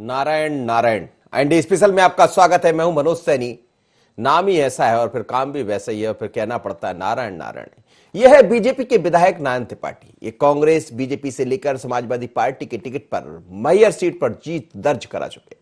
Narayan Narayan and special में आपका स्वागत है। मैं हूं मनोज सैनी। नाम ही ऐसा है और फिर काम भी वैसा ही है और फिर कहना पड़ता है नारायण नारायण। यह है बीजेपी के विधायक नारायण त्रिपाठी। ये कांग्रेस बीजेपी से लेकर समाजवादी पार्टी के टिकट पर मैहर सीट पर जीत दर्ज करा चुके।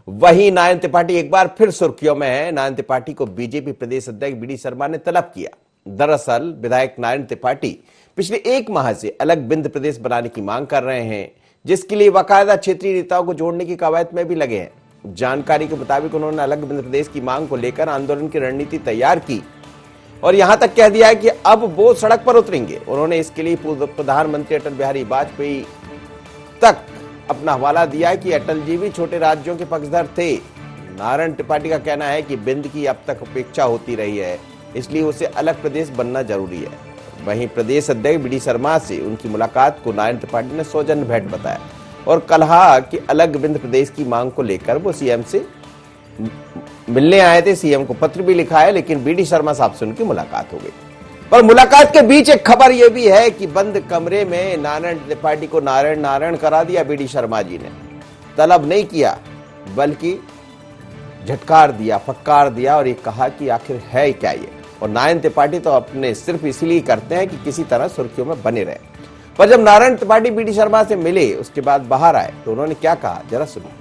वहीं नारायण त्रिपाठी एक बार फिर सुर्खियों में है। नारायण त्रिपाठी को बीजेपी प्रदेश अध्यक्ष बीडी शर्मा ने तलब किया। दरअसल विधायक नारायण त्रिपाठी पिछले एक माह से अलग बिंद प्रदेश बनाने की मांग कर रहे हैं, जिसके लिए बाकायदा क्षेत्रीय नेताओं को जोड़ने की कवायद में भी लगे हैं। जानकारी के मुताबिक उन्होंने अलग बिंद प्रदेश की मांग को लेकर आंदोलन की रणनीति तैयार की और यहां तक कह दिया है कि अब वो सड़क पर उतरेंगे। उन्होंने इसके लिए पूर्व प्रधानमंत्री अटल बिहारी वाजपेयी तक अपना हवाला दिया है कि अटल जी भी छोटे राज्यों के पक्षधर थे। नारायण त्रिपाठी का कहना है कि बिंद की अब तक उपेक्षा होती रही है, इसलिए उसे अलग प्रदेश बनना जरूरी है। वहीं प्रदेश अध्यक्ष बीडी शर्मा से उनकी मुलाकात को नारायण त्रिपाठी ने सौजन्य भेंट बताया और कहा कि अलग बिंद प्रदेश की मांग को लेकर वो सीएम से मिलने आए थे। सीएम को पत्र भी लिखा है, लेकिन बीडी शर्मा साहब से उनकी मुलाकात हो गई। पर मुलाकात के बीच एक खबर यह भी है कि बंद कमरे में नारायण त्रिपाठी को नारायण नारायण करा दिया बीडी शर्मा जी ने। तलब नहीं किया बल्कि झटकार दिया, फटकार दिया और ये कहा कि आखिर है क्या ये। और नारायण त्रिपाठी तो अपने सिर्फ इसलिए करते हैं कि किसी तरह सुर्खियों में बने रहे। पर जब नारायण त्रिपाठी बीडी शर्मा से मिले उसके बाद बाहर आए तो उन्होंने क्या कहा, जरा सुनिए।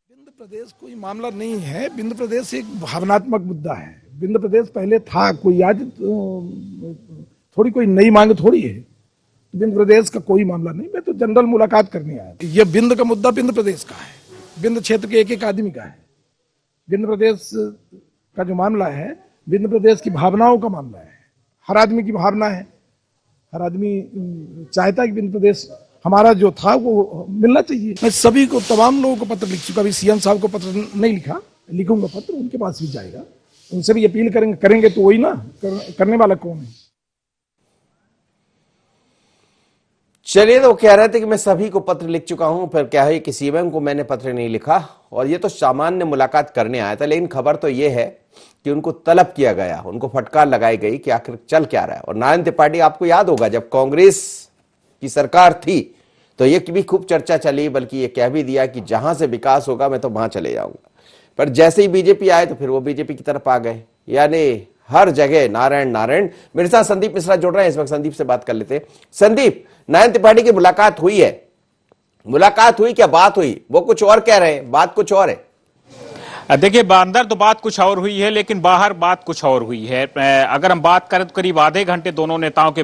बिंद प्रदेश कोई मामला नहीं है। बिंद प्रदेश एक भावनात्मक मुद्दा है। बिंद प्रदेश पहले था, कोई आज थोड़ी कोई नई मांग थोड़ी है। बिंद प्रदेश का कोई मामला नहीं। मैं तो जनरल मुलाकात करने आया। ये बिंद का मुद्दा बिंद प्रदेश का है, बिंद क्षेत्र के एक एक आदमी का है। बिंद प्रदेश का जो मामला है, बिंद प्रदेश की भावनाओं का मामला है। हर आदमी की भावना है, हर आदमी चाहता है कि बिंद प्रदेश हमारा जो था वो मिलना चाहिए। मैं सभी को, तमाम लोगों को पत्र लिख चुका। अभी सीएम साहब को पत्र नहीं लिखा, लिखूंगा पत्र, उनके पास भी जाएगा। उनसे भी अपील करेंगे तो वही ना, करने वाला कौन है। चलिए, तो कह रहे थे कि मैं सभी को पत्र लिख चुका हूं, फिर क्या है कि सीएम को मैंने पत्र नहीं लिखा और ये तो सामान्य मुलाकात करने आया था। लेकिन खबर तो ये है कि उनको तलब किया गया, उनको फटकार लगाई गई कि आखिर चल क्या रहा है। और नारायण त्रिपाठी, आपको याद होगा जब कांग्रेस की सरकार थी तो ये भी खूब चर्चा चली, बल्कि ये कह भी दिया कि जहां से विकास होगा मैं तो वहां चले जाऊंगा। पर जैसे ही बीजेपी आए तो फिर वो बीजेपी की तरफ आ गए। यानी हर जगह नारायण नारायण। मेरे साथ संदीप मिश्रा जुड़ रहे हैं, इस वक्त संदीप से बात कर लेते हैं। संदीप, नारायण त्रिपाठी की मुलाकात हुई है, मुलाकात हुई, क्या बात हुई? वो कुछ और कह रहे हैं, बात कुछ और है। देखिए, अंदर तो बात कुछ और हुई है लेकिन बाहर बात कुछ और हुई है। अगर हम बात करें तो करीब आधे घंटे दोनों नेताओं के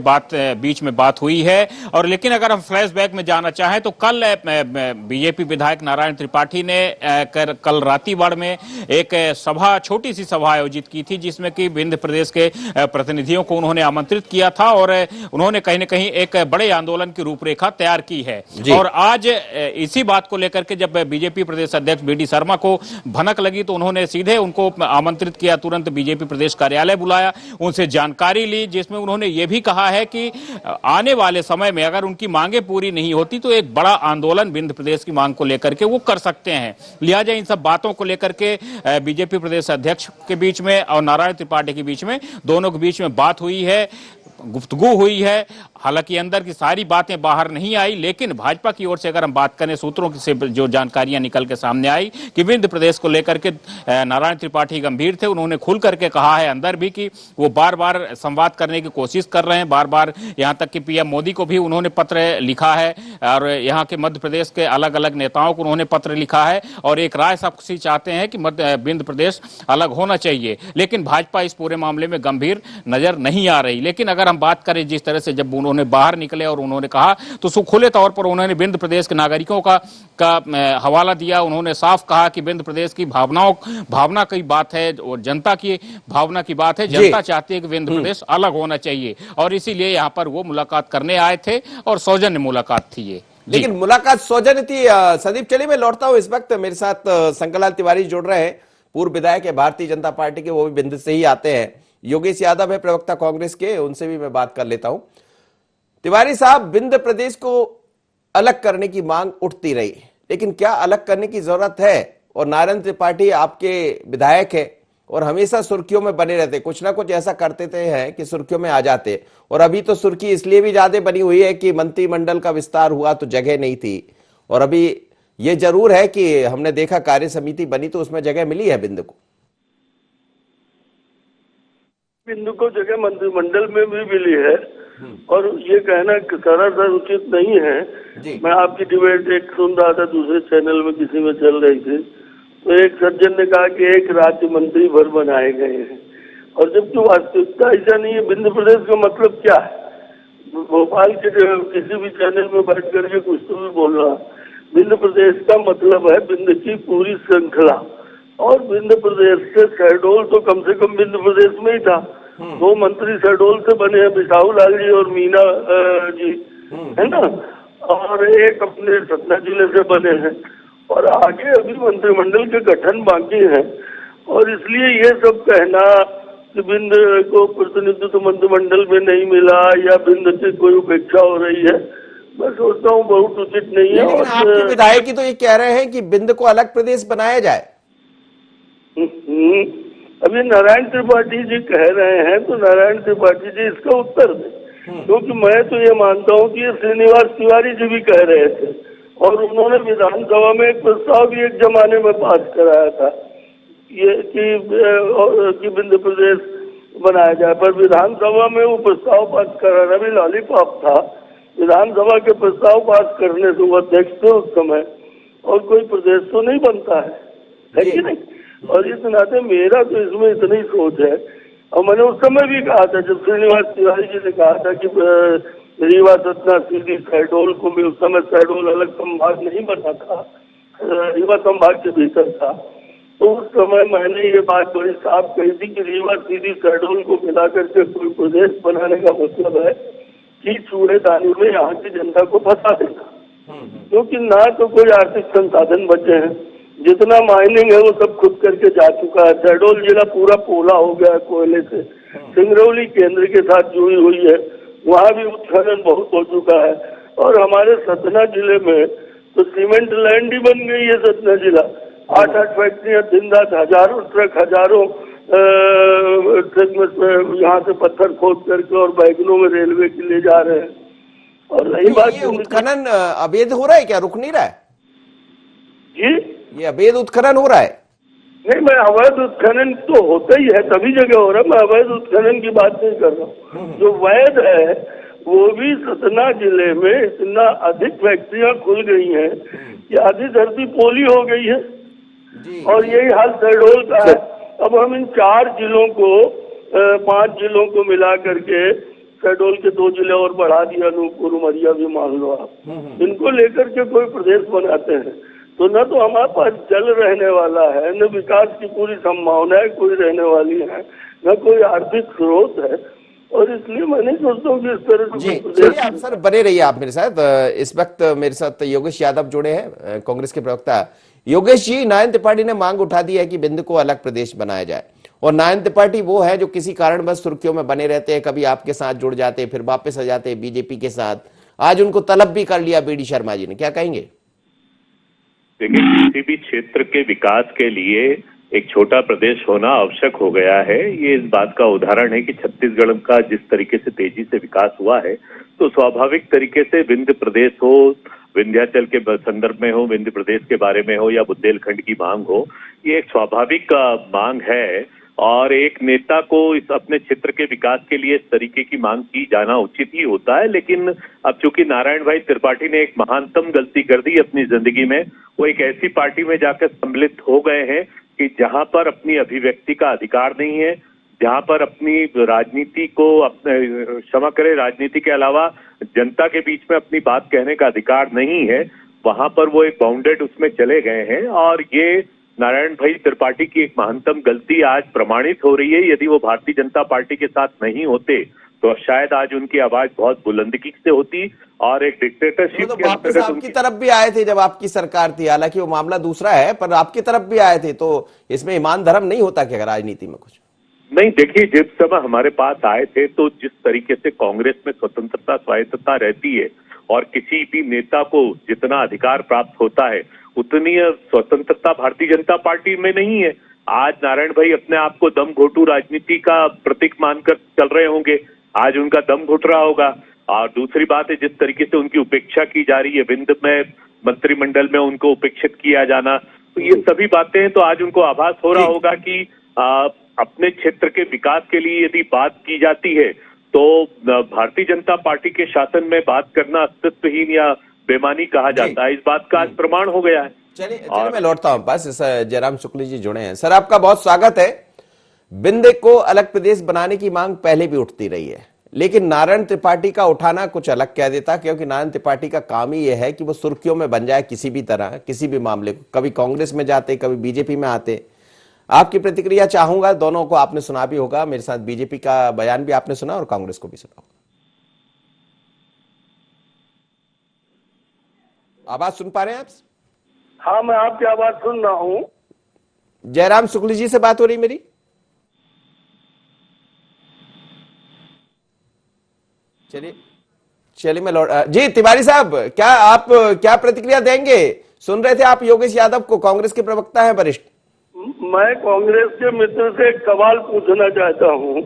बीच में बात हुई है। और लेकिन अगर हम फ्लैशबैक में जाना चाहें तो कल बीजेपी विधायक नारायण त्रिपाठी ने कल रातीवाड़ में एक सभा, छोटी सी सभा आयोजित की थी, जिसमें कि विंध्य प्रदेश के प्रतिनिधियों को उन्होंने आमंत्रित किया था और उन्होंने कहीं न कहीं एक बड़े आंदोलन की रूपरेखा तैयार की है। और आज इसी बात को लेकर के जब बीजेपी प्रदेश अध्यक्ष बीडी शर्मा को भनक लगी तो उन्होंने सीधे उनको आमंत्रित किया, तुरंत बीजेपी प्रदेश कार्यालय बुलाया, उनसे जानकारी ली, जिसमें उन्होंने ये भी कहा है कि आने वाले समय में अगर उनकी मांगे पूरी नहीं होती तो एक बड़ा आंदोलन विंध्य प्रदेश की मांग को लेकर के वो कर सकते हैं। लिहाजा इन सब बातों को लेकर के बीजेपी प्रदेश अध्यक्ष के बीच में और नारायण त्रिपाठी के बीच में, दोनों के बीच में बात हुई है, गुफ्तगू हुई है। हालांकि अंदर की सारी बातें बाहर नहीं आई, लेकिन भाजपा की ओर से अगर हम बात करें, सूत्रों से जो जानकारियां निकल के सामने आई कि विंध्य प्रदेश को लेकर के नारायण त्रिपाठी गंभीर थे। उन्होंने खुल करके कहा है अंदर भी कि वो बार बार संवाद करने की कोशिश कर रहे हैं, बार बार यहां तक कि पीएम मोदी को भी उन्होंने पत्र लिखा है और यहाँ के मध्य प्रदेश के अलग अलग नेताओं को उन्होंने पत्र लिखा है और एक राय साक्षी चाहते हैं कि विंध्य प्रदेश अलग होना चाहिए। लेकिन भाजपा इस पूरे मामले में गंभीर नजर नहीं आ रही। लेकिन अगर हम बात करें जिस तरह से जब उन्होंने बाहर निकले और उन्होंने कहा तो खुले तौर पर उन्होंने विंध्य प्रदेश के नागरिकों का हवाला दिया। उन्होंने साफ कहा कि विंध्य प्रदेश की भावना की बात है और जनता की भावना की बात है। जनता चाहती है कि विंध्य प्रदेश अलग होना चाहिए और इसीलिए यहां पर वो मुलाकात करने आए थे और सौजन्य मुलाकात थी ये। लेकिन मुलाकात सौजन्य थी। संदीप, चलिए मैं लौटता हूं। इस वक्त मेरे साथ शंकरलाल तिवारी जुड़ रहे हैं, पूर्व विधायक है भारतीय जनता पार्टी के, वो भी बिंद से ही आते हैं। योगेश यादव है प्रवक्ता कांग्रेस के, उनसे भी मैं बात कर लेता हूं। तिवारी साहब, बिंद प्रदेश को अलग करने की मांग उठती रही, लेकिन क्या अलग करने की जरूरत है? और नारायण त्रिपाठी आपके विधायक है, और हमेशा सुर्खियों में बने रहते, कुछ ना कुछ ऐसा करते थे हैं कि सुर्खियों में आ जाते। और अभी तो सुर्खी इसलिए भी ज्यादा बनी हुई है कि मंत्रिमंडल का विस्तार हुआ तो जगह नहीं थी। और अभी ये जरूर है कि हमने देखा कार्य समिति बनी तो उसमें जगह मिली है बिंदु को। बिंदु को जगह मंत्रिमंडल में भी मिली है और ये कहना सरासर उचित नहीं है। मैं आपकी डिबेट एक सुन रहा था दूसरे चैनल में, किसी में चल रही थी, तो एक सज्जन ने कहा कि एक राज्य मंत्री भर बनाए गए हैं, और जबकि वास्तविकता ऐसा नहीं है। बिंद प्रदेश का मतलब क्या है? भोपाल के किसी भी चैनल में बैठ करके कुछ तो भी बोल रहा। बिंद प्रदेश का मतलब है बिंद की पूरी श्रृंखला, और बिंद प्रदेश से शहडोल तो कम से कम बिंद प्रदेश में ही था। 2 मंत्री शहडोल से बने हैं, बिसाहू लाल जी और मीना जी, है ना, और एक अपने सतना जिले से बने हैं, और आगे अभी मंत्रिमंडल के गठन बाकी है। और इसलिए ये सब कहना कि बिंद को प्रतिनिधित्व मंत्रिमंडल में नहीं मिला या बिंद की कोई उपेक्षा हो रही है, मैं सोचता हूँ बहुत उचित नहीं है। लेकिन आपके विधायक ही तो ये कह रहे हैं कि बिंद को अलग प्रदेश बनाया जाए। अभी नारायण त्रिपाठी जी कह रहे हैं तो नारायण त्रिपाठी जी इसका उत्तर दें, क्योंकि मैं तो ये मानता हूँ कि ये श्रीनिवास तिवारी जी भी कह रहे थे, और उन्होंने विधानसभा में एक प्रस्ताव भी एक जमाने में पास कराया था ये कि बिंद प्रदेश बनाया जाए, पर विधानसभा में वो प्रस्ताव पास कराना भी लॉलीपॉप था। विधानसभा के प्रस्ताव पास करने से वो अध्यक्ष थे उस समय, और कोई प्रदेश तो नहीं बनता है कि नहीं। और इस नाते मेरा तो इसमें इतनी सोच है, और मैंने उस समय भी कहा था जब श्रीनिवास तिवारी जी ने कहा था कि रीवा सतना सीधी शहडोल को भी, उस समय शहडोल अलग संभाग नहीं बना था, रीवा संभाग के भीतर था, तो उस समय मैंने ये बात बड़ी साफ कही थी कि रीवा सीधी शहडोल को मिला करके कोई प्रदेश बनाने का मतलब है कि कूड़ेदानी में यहाँ की जनता को फंसा देगा, क्योंकि ना तो कोई आर्थिक संसाधन बचे हैं, जितना माइनिंग है वो सब खुद करके जा चुका है। शहडोल जिला पूरा पोला हो गया है कोयले से, सिंगरौली केंद्र के साथ जुड़ी हुई है, वहाँ भी उत्खनन बहुत हो चुका है, और हमारे सतना जिले में तो सीमेंट लैंड ही बन गई है सतना जिला। 8-8 फैक्ट्रियां दिन रात, हजारों ट्रक, हजारों ट्रक में यहाँ से पत्थर खोद करके और बैगनों में रेलवे के ले जा रहे हैं। और रही बात, ये उत्खनन अवैध हो रहा है क्या, रुक नहीं रहा है जी? ये अवैध उत्खनन हो रहा है? नहीं, मैं अवैध उत्खनन तो होता ही है, सभी जगह हो रहा है, मैं अवैध उत्खनन की बात नहीं कर रहा हूँ। जो वैध है वो भी सतना जिले में इतना अधिक फैक्ट्रियां खुल गई हैं कि आधी धरती पोली हो गई है, और यही हाल शहडोल का है। अब हम इन 4 जिलों को 5 जिलों को मिला करके शहडोल के 2 जिले और बढ़ा दिया, अनूपपुर उमरिया भी मान लो आप, इनको लेकर के कोई प्रदेश बनाते हैं तो न तो हमारे पास जल रहने वाला है, न विकास की पूरी संभावनाएं कोई रहने वाली है, न कोई आर्थिक स्रोत है, और इसलिए मैं नहीं सोचता हूँ कि इस तरह से चलिए आप सर बने रहिए आप मेरे साथ। इस वक्त मेरे साथ योगेश यादव जुड़े हैं, कांग्रेस के प्रवक्ता। योगेश जी, नारायण त्रिपाठी ने मांग उठा दी है कि बिंद को अलग प्रदेश बनाया जाए, और नारायण त्रिपाठी वो है जो किसी कारणवश सुर्खियों में बने रहते हैं, कभी आपके साथ जुड़ जाते फिर वापस आ जाते बीजेपी के साथ। आज उनको तलब भी कर लिया बीडी शर्मा जी ने, क्या कहेंगे? देखिए, किसी भी क्षेत्र के विकास के लिए एक छोटा प्रदेश होना आवश्यक हो गया है। ये इस बात का उदाहरण है कि छत्तीसगढ़ का जिस तरीके से तेजी से विकास हुआ है, तो स्वाभाविक तरीके से विंध्य प्रदेश हो, विंध्याचल के संदर्भ में हो, विंध्य प्रदेश के बारे में हो, या बुंदेलखंड की मांग हो, ये एक स्वाभाविक मांग है। और एक नेता को इस अपने क्षेत्र के विकास के लिए इस तरीके की मांग की जाना उचित ही होता है। लेकिन अब चूंकि नारायण भाई त्रिपाठी ने एक महानतम गलती कर दी अपनी जिंदगी में, वो एक ऐसी पार्टी में जाकर सम्मिलित हो गए हैं कि जहां पर अपनी अभिव्यक्ति का अधिकार नहीं है, जहां पर अपनी राजनीति को, अपने क्षमा करें, राजनीति के अलावा जनता के बीच में अपनी बात कहने का अधिकार नहीं है, वहां पर वो एक बाउंडेड उसमें चले गए हैं। और ये नारायण भाई त्रिपाठी की एक महानतम गलती आज प्रमाणित हो रही है। यदि वो भारतीय जनता पार्टी के साथ नहीं होते तो शायद आज उनकी आवाज बहुत बुलंदगी से होती, और एक डिक्टेटरशिप तो के वापस आपकी तरफ भी आए थे जब आपकी सरकार थी, हालांकि वो मामला दूसरा है, पर आपकी तरफ भी आए थे, तो इसमें ईमान धर्म नहीं होता क्या राजनीति में कुछ? नहीं, देखिए, जिस समय हमारे पास आए थे तो जिस तरीके से कांग्रेस में स्वतंत्रता स्वायत्तता रहती है, और किसी भी नेता को जितना अधिकार प्राप्त होता है उतनी स्वतंत्रता भारतीय जनता पार्टी में नहीं है। आज नारायण भाई अपने आप को दम घोटू राजनीति का प्रतीक मानकर चल रहे होंगे, आज उनका दम घुट रहा होगा। और दूसरी बात है, जिस तरीके से उनकी उपेक्षा की जा रही है, विंध्य में मंत्रिमंडल में उनको उपेक्षित किया जाना, तो ये सभी बातें हैं, तो आज उनको आभास हो रहा होगा कि अपने क्षेत्र के विकास के लिए यदि बात की जाती है तो भारतीय जनता पार्टी के शासन में बात करना अस्तित्वहीन या बेमानी कहा जाता है। इस बात का आज प्रमाण हो गया है। चलिए मैं लौटता हूं पास। जयराम शुक्ल जी जुड़े हैं। सर, आपका बहुत स्वागत है। विंध्य को अलग प्रदेश बनाने की मांग पहले भी उठती रही है, लेकिन नारायण त्रिपाठी का उठाना कुछ अलग कह देता, क्योंकि नारायण त्रिपाठी का काम ही यह है कि वो सुर्खियों में बन जाए किसी भी तरह, किसी भी मामले को। कभी कांग्रेस में जाते, कभी बीजेपी में आते। आपकी प्रतिक्रिया चाहूंगा, दोनों को आपने सुना भी होगा, मेरे साथ बीजेपी का बयान भी आपने सुना और कांग्रेस को भी सुना होगा। आवाज सुन पा रहे हैं आप? हाँ, मैं आपकी आवाज सुन रहा हूँ। जयराम शुक्ल जी से बात हो रही मेरी? चलिए मैं लौट जी। तिवारी साहब, क्या आप क्या प्रतिक्रिया देंगे? सुन रहे थे आप योगेश यादव को, कांग्रेस के प्रवक्ता हैं वरिष्ठ। मैं कांग्रेस के मित्र से एक सवाल पूछना चाहता हूँ।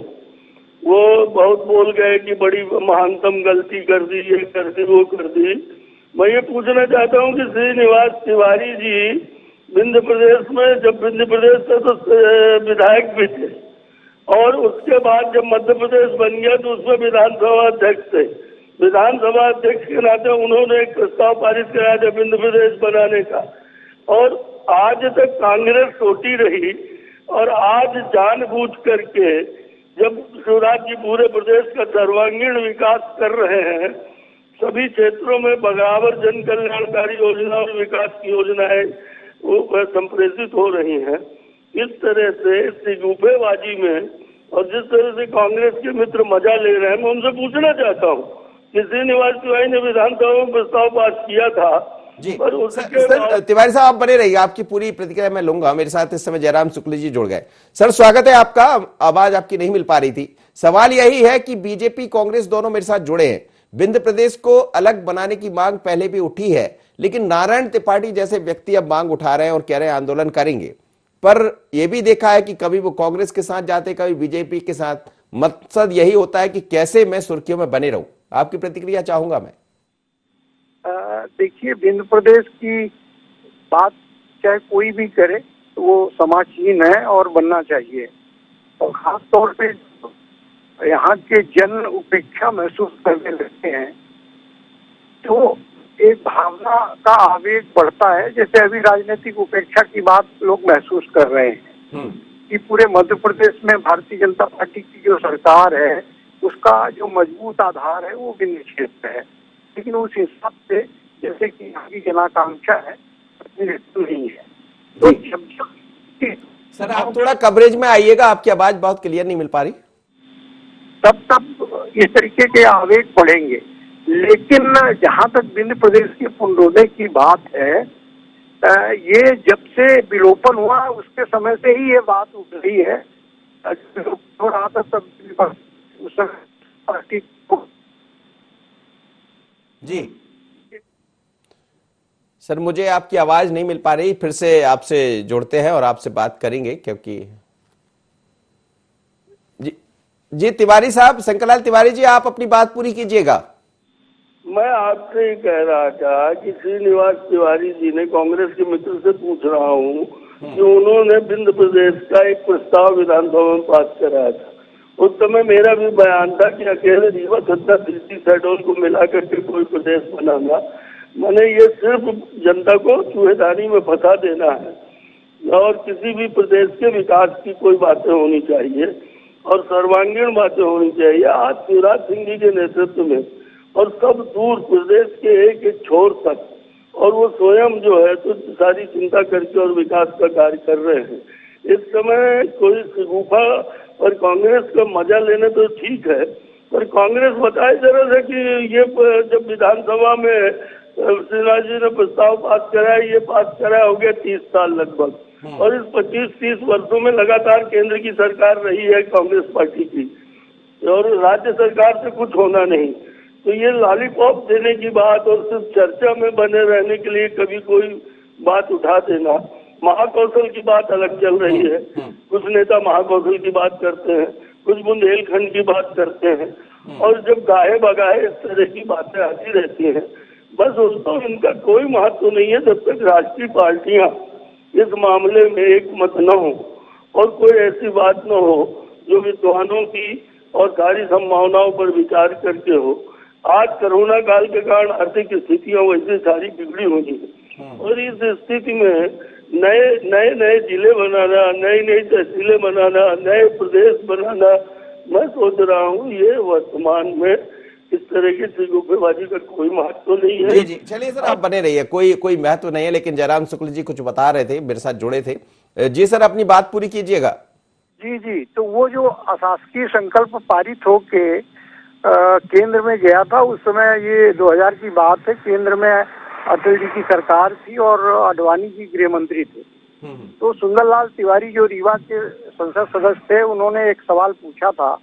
वो बहुत बोल गए कि बड़ी महानतम गलती कर दी, ये कर दी, वो कर दी। मैं ये पूछना चाहता हूँ कि श्रीनिवास तिवारी जी विंध्य प्रदेश में, जब विंध्य प्रदेश थे तो विधायक भी थे, और उसके बाद जब मध्य प्रदेश बन गया तो उसमें विधानसभा अध्यक्ष थे। विधानसभा अध्यक्ष के नाते उन्होंने एक प्रस्ताव पारित कराया था विंध्य प्रदेश बनाने का, और आज तक कांग्रेस सोती रही। और आज जानबूझ करके जब शिवराज जी पूरे प्रदेश का सर्वांगीण विकास कर रहे हैं, सभी क्षेत्रों में बराबर जन कल्याणकारी योजना और विकास की योजनाएं वो संप्रेषित हो रही हैं, इस तरह से सिगुफेबाजी में और जिस तरह से कांग्रेस के मित्र मजा ले रहे हैं, मैं उनसे पूछना चाहता हूँ कि श्रीनिवास तिवारी ने विधानसभा में प्रस्ताव पास किया था जी। पर उसके सर तिवारी साहब, आप बने रहिए, आपकी पूरी प्रतिक्रिया मैं लूंगा। मेरे साथ इस समय जयराम शुक्ल जी जुड़ गए। सर, स्वागत है आपका। आवाज आपकी नहीं मिल पा रही थी। सवाल यही है कि बीजेपी कांग्रेस दोनों मेरे साथ जुड़े हैं। विंध्य प्रदेश को अलग बनाने की मांग पहले भी उठी है, लेकिन नारायण त्रिपाठी जैसे व्यक्ति अब मांग उठा रहे हैं और कह रहे हैं आंदोलन करेंगे। पर यह भी देखा है कि कभी वो कांग्रेस के साथ जाते, कभी बीजेपी के साथ। मकसद यही होता है कि कैसे मैं सुर्खियों में बने रहूं। आपकी प्रतिक्रिया चाहूंगा मैं। देखिए, विंध्य प्रदेश की बात चाहे कोई भी करे तो वो समाजहीन है और बनना चाहिए। और खास तौर पे यहाँ के जन उपेक्षा महसूस करने लगते हैं तो एक भावना का आवेग बढ़ता है। जैसे अभी राजनीतिक उपेक्षा की बात लोग महसूस कर रहे हैं कि पूरे मध्य प्रदेश में भारतीय जनता पार्टी की जो सरकार है उसका जो मजबूत आधार है वो विंध्य क्षेत्र है, लेकिन उस हिसाब से जैसे कि यहाँ की जनाकांक्षा है नहीं है। तो सर, आप थोड़ा कवरेज में आइएगा, आपकी आवाज बहुत क्लियर नहीं मिल पा रही। तब इस तरीके के आवेग बढ़ेंगे। लेकिन जहाँ तक विंध्य प्रदेश के पुनरोदय की बात है, ये जब से विलोपन हुआ उसके समय से ही ये बात उठ रही है। हो रहा था तब उस पार्टी जी। सर, मुझे आपकी आवाज नहीं मिल पा रही, फिर से आपसे जोड़ते हैं और आपसे बात करेंगे, क्योंकि जी तिवारी साहब, शंकरलाल तिवारी जी, आप अपनी बात पूरी कीजिएगा। मैं आपसे ही कह रहा था कि श्रीनिवास तिवारी जी ने, कांग्रेस के मित्र से पूछ रहा हूँ कि उन्होंने विंध्य प्रदेश का एक प्रस्ताव विधानसभा में पास कराया था। उस समय मेरा भी बयान था कि अकेले रीवा सत्ता शहडोल को मिला करके कोई प्रदेश बनाना, मैंने ये सिर्फ जनता को चूहेदानी में फंसा देना है और किसी भी प्रदेश के विकास की कोई बातें होनी चाहिए और सर्वांगीण बातें होनी चाहिए। आज शिवराज सिंह जी के नेतृत्व में और सब दूर प्रदेश के एक एक छोर तक, और वो स्वयं जो है तो सारी चिंता करके और विकास का कार्य कर रहे हैं। इस समय कोई सिगुफा और कांग्रेस का मजा लेने तो ठीक है, पर कांग्रेस बताए जरा सा कि ये जब विधानसभा में श्रीनिवास जी ने प्रस्ताव पास कराया, ये पास कराया हो गया 30 साल लगभग, और इस 25-30 वर्षों में लगातार केंद्र की सरकार रही है कांग्रेस पार्टी की और राज्य सरकार से कुछ होना नहीं। तो ये लॉलीपॉप देने की बात और सिर्फ चर्चा में बने रहने के लिए कभी कोई बात उठा देना, महाकौशल की बात अलग चल रही है। कुछ नेता महाकौशल की बात करते हैं, कुछ बुंदेलखंड की बात करते हैं, और जब गाहे बगाहे इस तरह की बातें आती रहती हैं, बस दोस्तों इनका कोई महत्व नहीं है जब तक राष्ट्रीय पार्टियां इस मामले में एक मत न हो और कोई ऐसी बात न हो जो विद्वानों की और सारी संभावनाओं पर विचार करके हो। आज कोरोना काल के कारण आर्थिक स्थितियां वैसे सारी बिगड़ी हुई है, और इस स्थिति में नए जिले बनाना, नई तहसीलें बनाना, नए प्रदेश बनाना, मैं सोच रहा हूँ ये वर्तमान में इस तरह की सिगुफेबाजी का कोई महत्व नहीं है। जी जी, चलिए सर आप बने रहिए, कोई महत्व नहीं है, लेकिन जयराम शुक्ल जी कुछ बता रहे थे, मेरे साथ जुड़े थे। जी सर, अपनी बात पूरी कीजिएगा। जी, तो वो जो अशासकीय संकल्प पारित होके केंद्र में गया था, उस समय ये 2000 की बात है, केंद्र में अटल जी की सरकार थी और आडवाणी जी गृह मंत्री थे। तो सुंदरलाल तिवारी जो रीवा के संसद सदस्य थे, उन्होंने एक सवाल पूछा था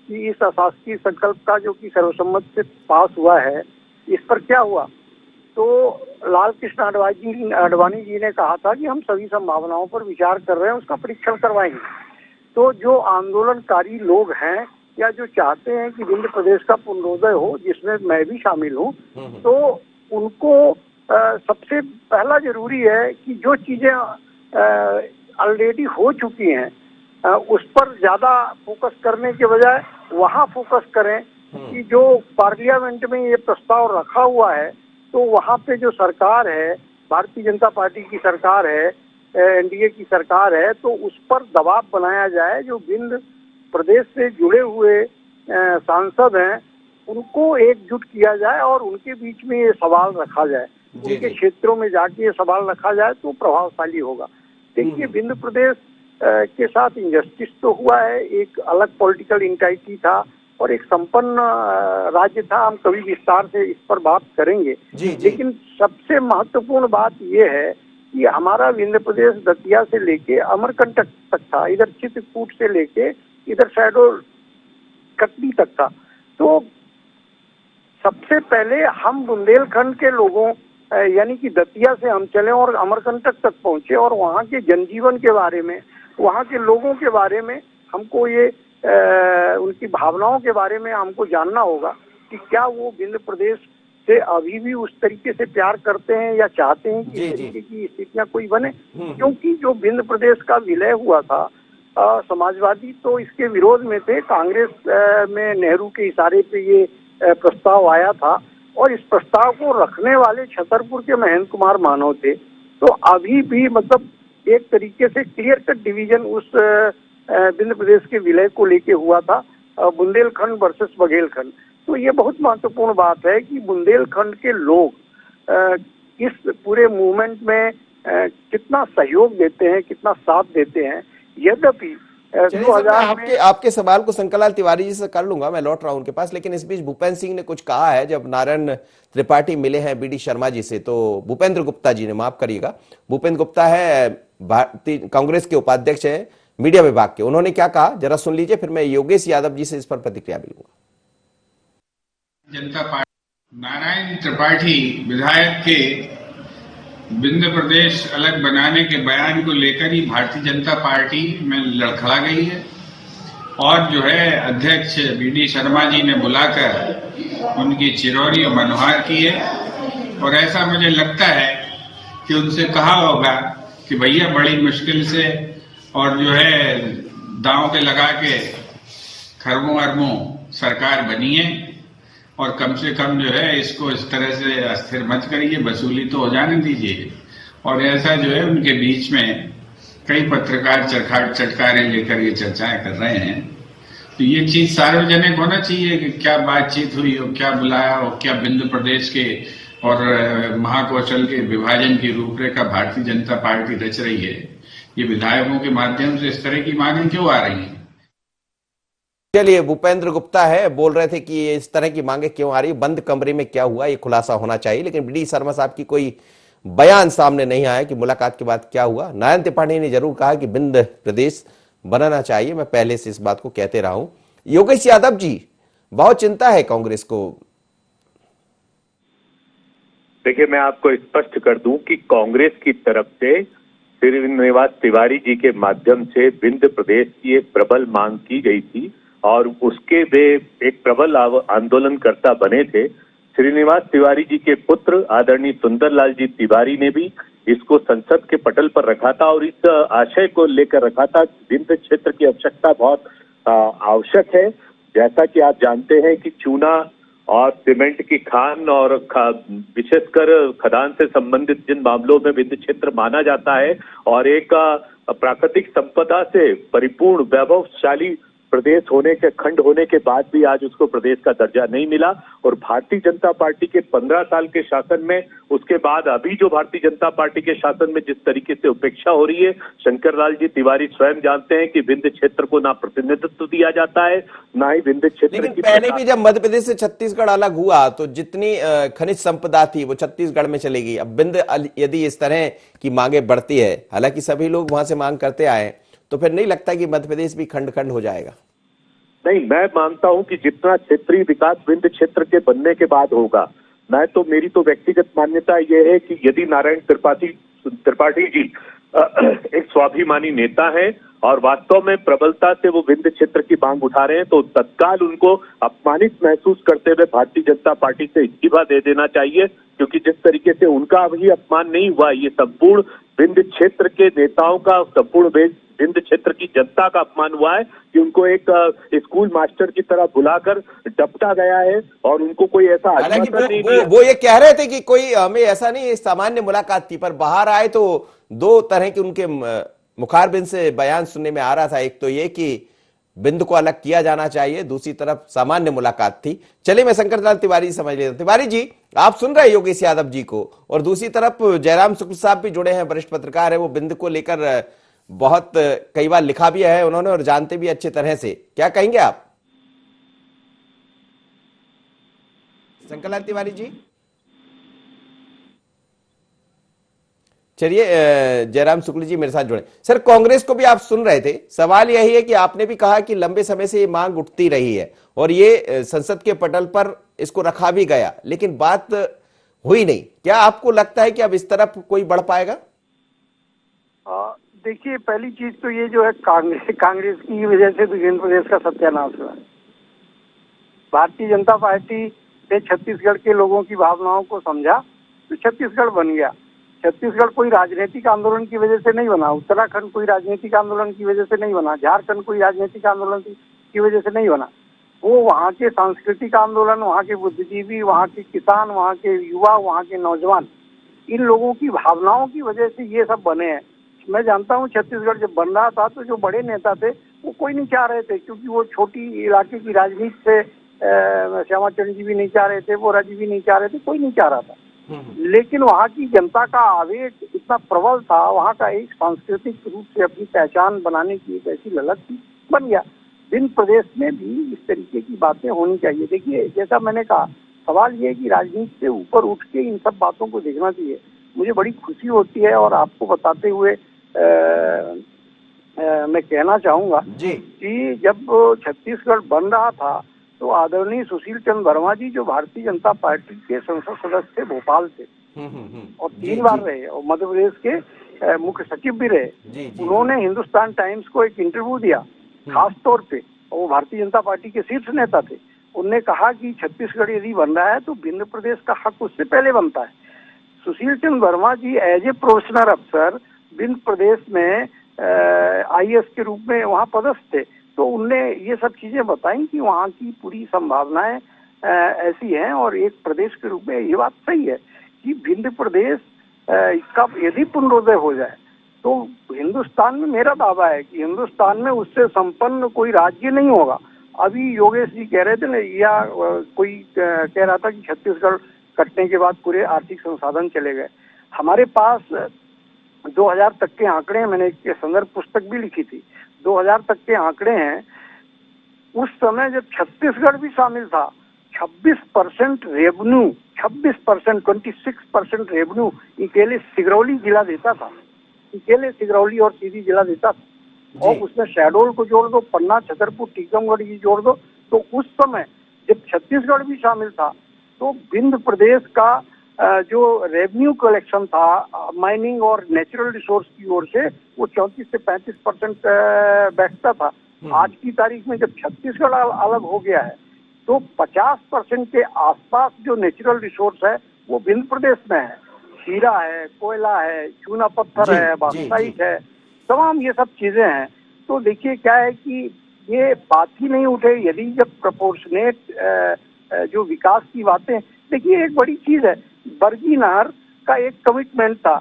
कि इस अशासकीय संकल्प का जो कि सर्वसम्मति से पास हुआ है, इस पर क्या हुआ। तो लाल कृष्ण आडवाणी जी ने कहा था कि हम सभी संभावनाओं पर विचार कर रहे हैं, उसका परीक्षण करवाएंगे। तो जो आंदोलनकारी लोग हैं या जो चाहते हैं कि विंध्य प्रदेश का पुनरोदय हो, जिसमें मैं भी शामिल हूँ, तो उनको सबसे पहला जरूरी है कि जो चीजें ऑलरेडी हो चुकी हैं उस पर ज्यादा फोकस करने के बजाय वहाँ फोकस करें कि जो पार्लियामेंट में ये प्रस्ताव रखा हुआ है, तो वहाँ पे जो सरकार है, भारतीय जनता पार्टी की सरकार है, एनडीए की सरकार है, तो उस पर दबाव बनाया जाए। जो विंध्य प्रदेश से जुड़े हुए सांसद हैं उनको एकजुट किया जाए और उनके बीच में ये सवाल रखा जाए, उनके क्षेत्रों में जाके ये सवाल रखा जाए तो प्रभावशाली होगा। देखिए, विंध्य प्रदेश के साथ इंजस्टिस तो हुआ है, एक अलग पॉलिटिकल इंटाइटी था और एक संपन्न राज्य था, हम कभी विस्तार से इस पर बात करेंगे। लेकिन सबसे महत्वपूर्ण बात यह है कि हमारा विंध्य प्रदेश दतिया से लेके अमरकंटक तक था, इधर चित्रकूट से लेके इधर शैडो कटनी तक था। तो सबसे पहले हम बुंदेलखंड के लोगों यानी कि दतिया से हम चले और अमरकंटक तक पहुंचे और वहाँ के जनजीवन के बारे में, वहाँ के लोगों के बारे में हमको ये उनकी भावनाओं के बारे में हमको जानना होगा कि क्या वो विंध्य प्रदेश से अभी भी उस तरीके से प्यार करते हैं या चाहते हैं कि इस तरीके की स्थितियां कोई बने। क्योंकि जो विंध्य प्रदेश का विलय हुआ था, समाजवादी तो इसके विरोध में थे, कांग्रेस में नेहरू के इशारे पे ये प्रस्ताव आया था और इस प्रस्ताव को रखने वाले छतरपुर के महेंद्र कुमार मानव थे। तो अभी भी मतलब एक तरीके से क्लियर कट डिवीजन उस विंध्य प्रदेश के विलय को लेके हुआ था, बुंदेलखंड वर्सेस बघेलखंड। तो ये बहुत महत्वपूर्ण बात है कि बुंदेलखंड के लोग इस पूरे मूवमेंट में कितना सहयोग देते हैं, कितना साथ देते हैं। यद्यपि आपके सवाल को शंकरलाल तिवारी जी से कर लूंगा, मैं लौट रहा हूं उनके पास, लेकिन इस बीच भूपेंद्र सिंह ने कुछ कहा है। जब नारायण त्रिपाठी मिले हैं बीडी शर्मा जी से, तो भूपेंद्र गुप्ता जी ने, माफ करिएगा, भूपेंद्र गुप्ता है भारतीय कांग्रेस के उपाध्यक्ष है मीडिया विभाग के, उन्होंने क्या कहा जरा सुन लीजिए, फिर मैं योगेश यादव जी से इस पर प्रतिक्रिया भी लूंगा। जनता पार्टी नारायण त्रिपाठी विधायक के विंध्य प्रदेश अलग बनाने के बयान को लेकर ही भारतीय जनता पार्टी में लड़खड़ा गई है और जो है अध्यक्ष बीडी शर्मा जी ने बुलाकर उनकी चिरौरी और मनोहार की है। और ऐसा मुझे लगता है कि उनसे कहा होगा कि भैया बड़ी मुश्किल से और जो है दांव पे लगा के खरबों अरबों सरकार बनी है और कम से कम जो है इसको इस तरह से अस्थिर मत करिए, वसूली तो हो जाने दीजिए। और ऐसा जो है उनके बीच में कई पत्रकार चटकारे लेकर ये चर्चाएं कर रहे हैं। तो ये चीज सार्वजनिक होना चाहिए कि क्या बातचीत हुई हो, क्या बुलाया हो, क्या विंध्य प्रदेश के और महाकौशल के विभाजन की रूपरेखा भारतीय जनता पार्टी रच रही है। ये विधायकों के माध्यम से इस तरह की मांगें क्यों आ रही हैं? चलिए, भूपेंद्र गुप्ता है, बोल रहे थे कि इस तरह की मांगे क्यों आ रही है, बंद कमरे में क्या हुआ, ये खुलासा होना चाहिए। लेकिन बीडी शर्मा साहब की कोई बयान सामने नहीं आया कि मुलाकात के बाद क्या हुआ। नारायण त्रिपाठी ने जरूर कहा कि विंध्य प्रदेश बनाना चाहिए, मैं पहले से इस बात को कहते रहा हूं। योगेश यादव जी, बहुत चिंता है कांग्रेस को। देखिए, मैं आपको स्पष्ट कर दूं कि कांग्रेस की तरफ से श्रीनिवास तिवारी जी के माध्यम से विंध्य प्रदेश की एक प्रबल मांग की गई थी और उसके वे एक प्रबल आंदोलनकर्ता बने थे। श्रीनिवास तिवारी जी के पुत्र आदरणीय सुंदरलाल जी तिवारी ने भी इसको संसद के पटल पर रखा था और इस आशय को लेकर रखा था कि विंध्य क्षेत्र की आवश्यकता बहुत आवश्यक है। जैसा कि आप जानते हैं कि चूना और सीमेंट की खान और विशेषकर खदान से संबंधित जिन मामलों में विंध्य क्षेत्र माना जाता है और एक प्राकृतिक संपदा से परिपूर्ण वैभवशाली प्रदेश होने के खंड होने के बाद भी आज उसको प्रदेश का दर्जा नहीं मिला और भारतीय जनता पार्टी के 15 साल के शासन में उसके बाद अभी जो भारतीय जनता पार्टी के शासन में जिस तरीके से उपेक्षा हो रही है, शंकरलाल जी तिवारी स्वयं जानते हैं कि विंध्य क्षेत्र को ना प्रतिनिधित्व दिया जाता है ना ही विंध्य क्षेत्र लेकिन की पहले भी जब मध्य प्रदेश से छत्तीसगढ़ अलग हुआ तो जितनी खनिज संपदा थी वो छत्तीसगढ़ में चलेगी। अब विंध्य यदि इस तरह की मांगे बढ़ती है, हालांकि सभी लोग वहां से मांग करते आए, तो फिर नहीं लगता कि मध्य प्रदेश भी खंड खंड हो जाएगा? नहीं, मैं मानता हूं कि जितना क्षेत्रीय विकास विंध्य क्षेत्र के बनने के बाद होगा, मेरी तो व्यक्तिगत मान्यता यह है कि यदि नारायण त्रिपाठी जी एक स्वाभिमानी नेता हैं और वास्तव में प्रबलता से वो विंध्य क्षेत्र की मांग उठा रहे हैं, तो तत्काल उनको अपमानित महसूस करते हुए भारतीय जनता पार्टी से इस्तीफा दे देना चाहिए, क्योंकि जिस तरीके से उनका अभी अपमान नहीं हुआ, ये संपूर्ण विंध्य क्षेत्र के नेताओं का, संपूर्ण विंध्य क्षेत्र की जनता का अपमान हुआ है कि उनको एक स्कूल मास्टर की तरह बुलाकर डपटा गया है और उनको कोई ऐसा आश्वासन नहीं दिया। वो ये कह रहे थे कि कोई हमें ऐसा नहीं, सामान्य मुलाकात थी, पर बाहर आए तो दो तरह के उनके मुखारबिन से बयान सुनने में आ रहा था। एक तो ये कि विंध्य को अलग किया जाना चाहिए, दूसरी तरफ सामान्य मुलाकात थी। चलिए मैं शंकरलाल तिवारी समझ लेता हूं। तिवारी जी, आप सुन रहे हैं योगेश यादव जी को, और दूसरी तरफ जयराम शुक्ल साहब भी जुड़े हैं, वरिष्ठ पत्रकार है, वो विंध्य को लेकर बहुत कई बार लिखा भी है उन्होंने और जानते भी अच्छे तरह से। क्या कहेंगे आप शंकरलाल तिवारी जी? चलिए जयराम शुक्ल जी मेरे साथ जुड़े। सर, कांग्रेस को भी आप सुन रहे थे, सवाल यही है कि आपने भी कहा कि लंबे समय से ये मांग उठती रही है और ये संसद के पटल पर इसको रखा भी गया, लेकिन बात हुई नहीं। क्या आपको लगता है कि अब इस तरफ कोई बढ़ पाएगा? देखिए, पहली चीज तो ये जो है कांग्रेस की वजह से तो विंध्य प्रदेश का सत्यानाश हुआ। भारतीय जनता पार्टी ने छत्तीसगढ़ के लोगों की भावनाओं को समझा तो छत्तीसगढ़ बन गया। छत्तीसगढ़ कोई राजनीतिक आंदोलन की वजह से नहीं बना, उत्तराखंड कोई राजनीतिक आंदोलन की वजह से नहीं बना, झारखंड कोई राजनीतिक आंदोलन की वजह से नहीं बना। वो वहाँ के सांस्कृतिक आंदोलन, वहाँ के बुद्धिजीवी, वहाँ के किसान, वहाँ के युवा, वहाँ के नौजवान, इन लोगों की भावनाओं की वजह से ये सब बने हैं। मैं जानता हूँ छत्तीसगढ़ जब बन रहा था तो जो बड़े नेता थे वो कोई नहीं चाह रहे थे, क्योंकि वो छोटी इलाके की राजनीति से श्यामा चरण जी भी नहीं चाह रहे थे, वोरा जी भी नहीं चाह रहे थे, कोई नहीं चाह रहा था। लेकिन वहाँ की जनता का आवेग इतना प्रबल था, वहाँ का एक सांस्कृतिक रूप से अपनी पहचान बनाने की एक ऐसी ललक थी, बन गया। विंध्य प्रदेश में भी इस तरीके की बातें होनी चाहिए। देखिए, जैसा मैंने कहा, सवाल ये है कि राजनीति से ऊपर उठ के इन सब बातों को देखना चाहिए। मुझे बड़ी खुशी होती है और आपको बताते हुए मैं कहना चाहूंगा कि जब छत्तीसगढ़ बन रहा था तो आदरणीय सुशील चंद्र वर्मा जी, जो भारतीय जनता पार्टी के संसद सदस्य थे, भोपाल से और 3 बार रहे और मध्य प्रदेश के मुख्य सचिव भी रहे। उन्होंने हिंदुस्तान टाइम्स को एक इंटरव्यू दिया खास तौर पे, और वो भारतीय जनता पार्टी के शीर्ष नेता थे। उन्होंने कहा कि छत्तीसगढ़ यदि बन रहा है तो विंध्य प्रदेश का हक उससे पहले बनता है। सुशील चंद्र वर्मा जी एज ए प्रोफेशनल अफसर विंध्य प्रदेश में IAS के रूप में वहाँ पदस्थ थे, तो उनने ये सब चीजें बताई कि वहाँ की पूरी संभावनाएं ऐसी हैं। और एक प्रदेश के रूप में ये बात सही है कि विंध्य प्रदेश का यदि पुनरोदय हो जाए तो हिंदुस्तान में, मेरा दावा है कि हिंदुस्तान में उससे संपन्न कोई राज्य नहीं होगा। अभी योगेश जी कह रहे थे ना, या कोई कह रहा था कि छत्तीसगढ़ कटने के बाद पूरे आर्थिक संसाधन चले गए। हमारे पास 2000 तक के आंकड़े हैं, मैंने एक संदर्भ पुस्तक भी लिखी थी, 2000 तक के आंकड़े हैं। उस समय जब छत्तीसगढ़ भी शामिल था, 26% रेवेन्यू, 26% रेवेन्यू अकेले सिगरौली जिला देता था, अकेले सिगरौली और सीधी जिला देता था। और उसमें शहडोल को जोड़ दो, पन्ना, छतरपुर, टीकमगढ़ ये जोड़ दो, तो उस समय जब छत्तीसगढ़ भी शामिल था तो विंध्य प्रदेश का जो रेवेन्यू कलेक्शन था माइनिंग और नेचुरल रिसोर्स की ओर से, वो 34 से 35% बैठता था। आज की तारीख में जब छत्तीसगढ़ अलग हो गया है तो 50% के आसपास जो नेचुरल रिसोर्स है वो विंध्य प्रदेश में है। हीरा है, कोयला है, चूना पत्थर है, बॉक्साइट है, तमाम ये सब चीजें हैं। तो देखिए क्या है कि ये बात ही नहीं उठे यदि जब प्रपोर्शनेट जो विकास की बातें। देखिए एक बड़ी चीज है, बरगी नहर का एक कमिटमेंट था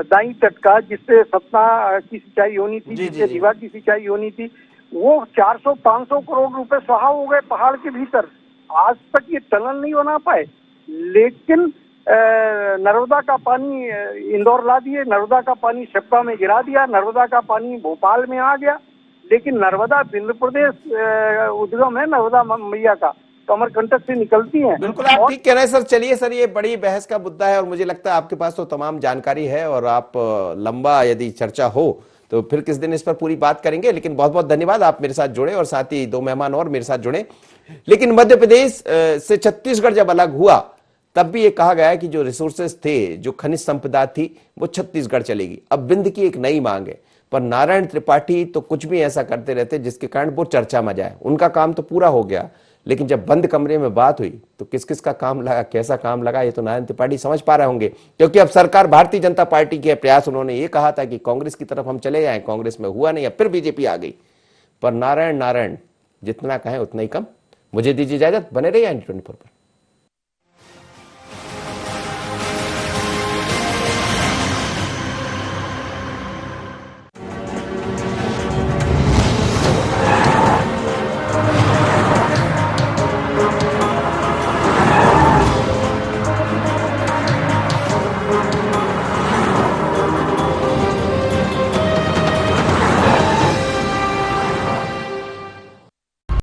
दाई तट का, जिससे सतना की सिंचाई होनी थी, जिससे रीवा की सिंचाई होनी थी। वो 400-500 करोड़ रुपए सहा हो गए पहाड़ के भीतर। आज तक ये टनल नहीं बना पाए। लेकिन नर्मदा का पानी इंदौर ला दिए, नर्मदा का पानी शिप्रा में गिरा दिया, नर्मदा का पानी भोपाल में आ गया। लेकिन नर्मदा विंध्य प्रदेश उद्गम है नर्मदा मैया का, तो अमरकंटक से निकलती है। बिल्कुल आप ठीक कह रहे हैं सर। चलिए सर, ये बड़ी बहस का मुद्दा है और मुझे लगता है आपके पास तो तमाम जानकारी है और आप लंबा यदि चर्चा हो तो फिर किस दिन इस पर पूरी बात करेंगे। लेकिन बहुत बहुत धन्यवाद, आप मेरे साथ जुड़े और साथ ही दो मेहमान और मेरे साथ जुड़े। लेकिन मध्य प्रदेश से छत्तीसगढ़ जब अलग हुआ तब भी ये कहा गया कि जो रिसोर्सेस थे, जो खनिज संपदा थी, वो छत्तीसगढ़ चलेगी। अब विंध्य की एक नई मांग है, पर नारायण त्रिपाठी तो कुछ भी ऐसा करते रहते जिसके कारण वो चर्चा में जाए। उनका काम तो पूरा हो गया, लेकिन जब बंद कमरे में बात हुई तो किस किस का काम लगा, कैसा काम लगा, ये तो नारायण त्रिपाठी समझ पा रहे होंगे। क्योंकि अब सरकार भारतीय जनता पार्टी के प्रयास, उन्होंने ये कहा था कि कांग्रेस की तरफ हम चले जाएं, कांग्रेस में हुआ नहीं, अब फिर बीजेपी आ गई। पर नारायण जितना कहें उतना ही कम। मुझे दीजिए इजाजत, बने रहिए N24 पर।